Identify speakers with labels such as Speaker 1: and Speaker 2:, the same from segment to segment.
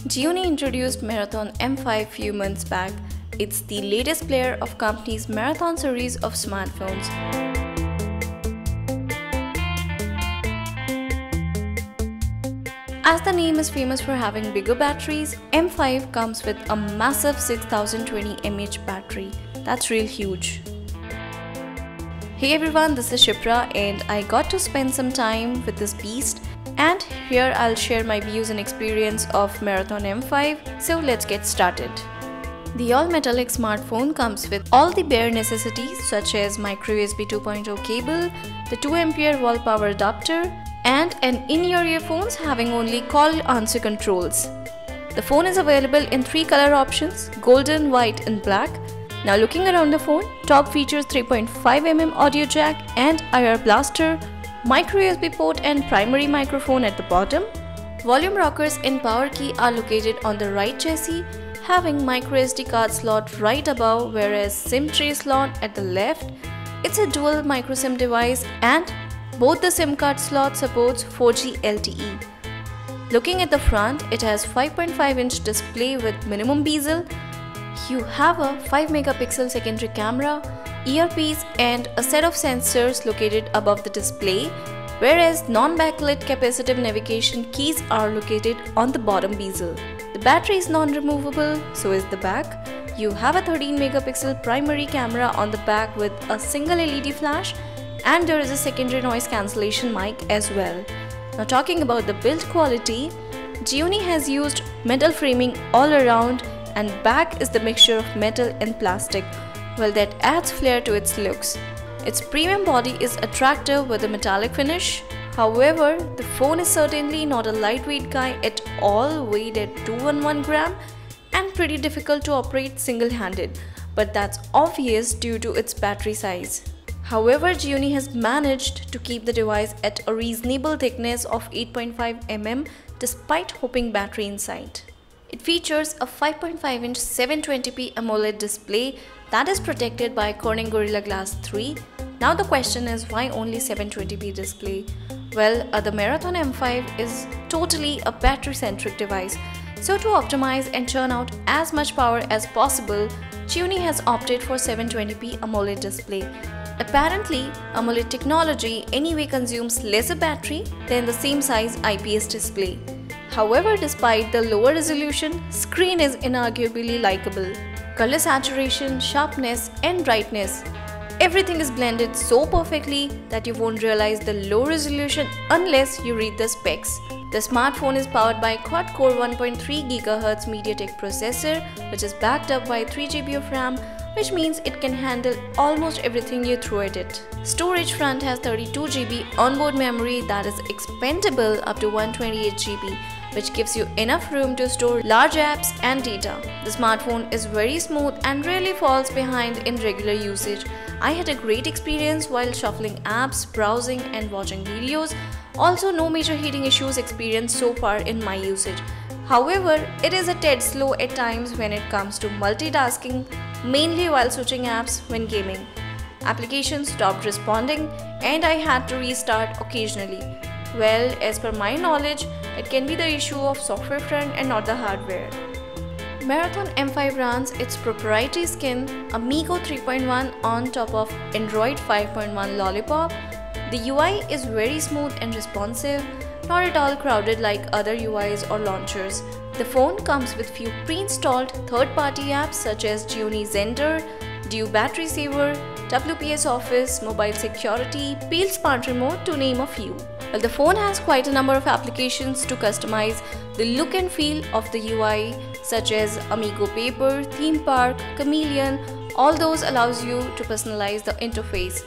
Speaker 1: Gionee introduced Marathon M5 few months back. It's the latest player of company's Marathon series of smartphones. As the name is famous for having bigger batteries, M5 comes with a massive 6020 mAh battery. That's real huge. Hey everyone, this is Shipra and I got to spend some time with this beast, and here I'll share my views and experience of Marathon M5, so let's get started. The all-metallic smartphone comes with all the bare necessities such as micro USB 2.0 cable, the 2A wall power adapter, and an in-ear earphones having only call answer controls. The phone is available in 3 color options: golden, white and black. Now looking around the phone, top features 3.5mm audio jack and IR blaster, micro USB port and primary microphone at the bottom. Volume rockers and power key are located on the right chassis, having micro SD card slot right above, whereas SIM tray slot at the left. It's a dual micro SIM device and both the SIM card slot supports 4G LTE. Looking at the front, it has 5.5-inch display with minimum bezel. You have a 5-megapixel secondary camera, earpiece and a set of sensors located above the display, whereas non-backlit capacitive navigation keys are located on the bottom bezel. The battery is non-removable, so is the back. You have a 13-megapixel primary camera on the back with a single LED flash, and there is a secondary noise cancellation mic as well. Now talking about the build quality, Gionee has used metal framing all around, and back is the mixture of metal and plastic. Well, that adds flair to its looks. Its premium body is attractive with a metallic finish. However, the phone is certainly not a lightweight guy at all, weighed at 211 gram and pretty difficult to operate single-handed, but that's obvious due to its battery size. However, Gionee has managed to keep the device at a reasonable thickness of 8.5mm despite hopping battery inside. It features a 5.5-inch 720p AMOLED display that is protected by Corning Gorilla Glass 3. Now the question is, why only 720p display? Well, the Marathon M5 is totally a battery-centric device. So to optimize and churn out as much power as possible, Gionee has opted for 720p AMOLED display. Apparently, AMOLED technology anyway consumes lesser battery than the same size IPS display. However, despite the lower resolution, screen is inarguably likable. Color saturation, sharpness and brightness, everything is blended so perfectly that you won't realize the low resolution unless you read the specs. The smartphone is powered by quad-core 1.3 GHz MediaTek processor, which is backed up by 3GB of RAM, which means it can handle almost everything you throw at it. Storage front has 32GB onboard memory that is expandable up to 128GB, which gives you enough room to store large apps and data. The smartphone is very smooth and rarely falls behind in regular usage. I had a great experience while shuffling apps, browsing and watching videos. Also, no major heating issues experienced so far in my usage. However, it is a tad slow at times when it comes to multitasking, mainly while switching apps when gaming. Applications stopped responding and I had to restart occasionally. Well, as per my knowledge, it can be the issue of software front and not the hardware. Marathon M5 runs its proprietary skin, Amigo 3.1 on top of Android 5.1 Lollipop. The UI is very smooth and responsive, not at all crowded like other UIs or launchers. The phone comes with few pre-installed third-party apps such as Gionee Zender, Dew Battery Saver, WPS Office, Mobile Security, Peel Smart Remote to name a few. Well, the phone has quite a number of applications to customize the look and feel of the UI, such as Amigo Paper, Theme Park, Chameleon. All those allows you to personalize the interface.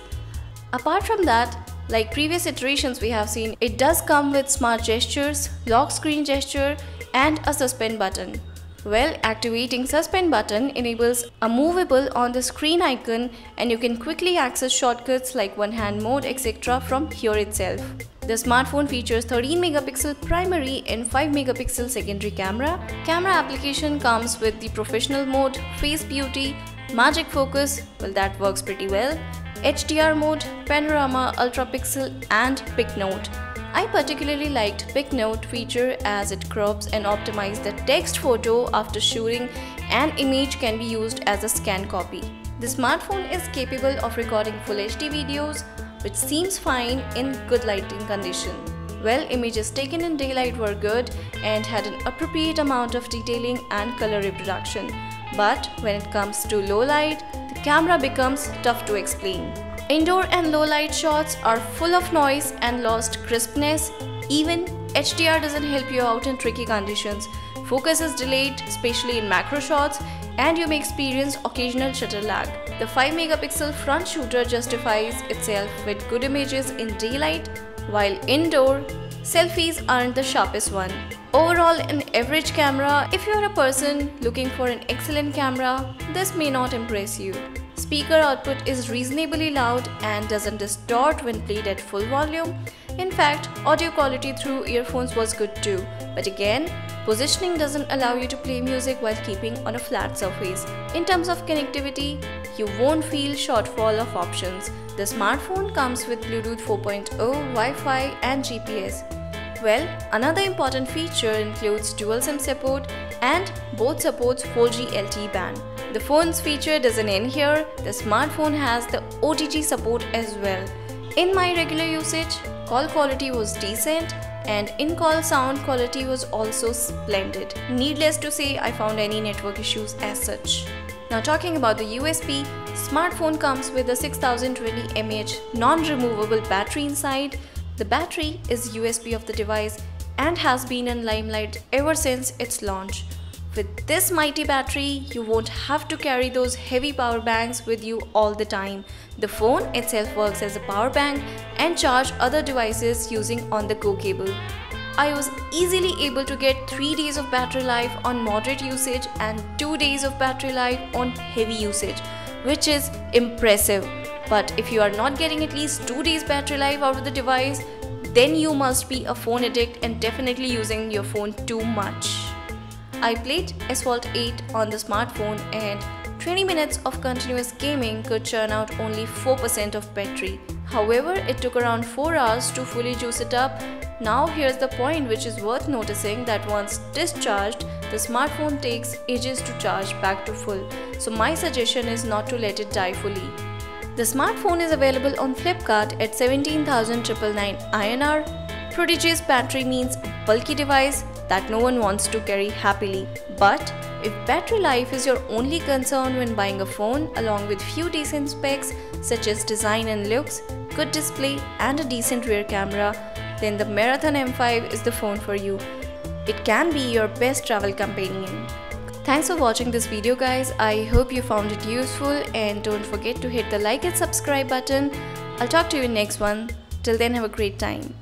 Speaker 1: Apart from that, like previous iterations we have seen, it does come with smart gestures, lock screen gesture and a suspend button. Well, activating suspend button enables a movable on the screen icon and you can quickly access shortcuts like one hand mode etc. from here itself. The smartphone features 13-megapixel primary and 5-megapixel secondary camera. Camera application comes with the professional mode, face beauty, magic focus, well that works pretty well, HDR mode, panorama, ultra pixel and pic note. I particularly liked Pic Note feature as it crops and optimizes the text photo after shooting. An image can be used as a scan copy. The smartphone is capable of recording Full HD videos, which seems fine in good lighting condition. Well, images taken in daylight were good and had an appropriate amount of detailing and color reproduction. But when it comes to low light, the camera becomes tough to explain. Indoor and low light shots are full of noise and lost crispness. Even HDR doesn't help you out in tricky conditions. Focus is delayed, especially in macro shots, and you may experience occasional shutter lag. The 5 megapixel front shooter justifies itself with good images in daylight, while indoor, selfies aren't the sharpest one. Overall, an average camera. If you are a person looking for an excellent camera, this may not impress you. Speaker output is reasonably loud and doesn't distort when played at full volume. In fact, audio quality through earphones was good too. But again, positioning doesn't allow you to play music while keeping on a flat surface. In terms of connectivity, you won't feel shortfall of options. The smartphone comes with Bluetooth 4.0, Wi-Fi and GPS. Well, another important feature includes dual SIM support and both supports 4G LTE band. The phone's feature doesn't end here. The smartphone has the OTG support as well. In my regular usage, call quality was decent and in-call sound quality was also splendid. Needless to say, I found any network issues as such. Now talking about the USP, smartphone comes with a 6020 mAh non-removable battery inside. The battery is USP of the device and has been in limelight ever since its launch. With this mighty battery, you won't have to carry those heavy power banks with you all the time. The phone itself works as a power bank and charge other devices using on-the-go cable. I was easily able to get 3 days of battery life on moderate usage and 2 days of battery life on heavy usage, which is impressive. But if you are not getting at least 2 days battery life out of the device, then you must be a phone addict and definitely using your phone too much. I played Asphalt 8 on the smartphone and 20 minutes of continuous gaming could churn out only 4% of battery. However, it took around 4 hours to fully juice it up. Now here's the point which is worth noticing, that once discharged, the smartphone takes ages to charge back to full. So my suggestion is not to let it die fully. The smartphone is available on Flipkart at 17,999 INR. Prodigious battery means a bulky device that no one wants to carry happily. But if battery life is your only concern when buying a phone, along with few decent specs such as design and looks, good display and a decent rear camera, then the Marathon M5 is the phone for you. It can be your best travel companion. Thanks for watching this video guys. I hope you found it useful and don't forget to hit the like and subscribe button. I'll talk to you in next one. Till then, have a great time.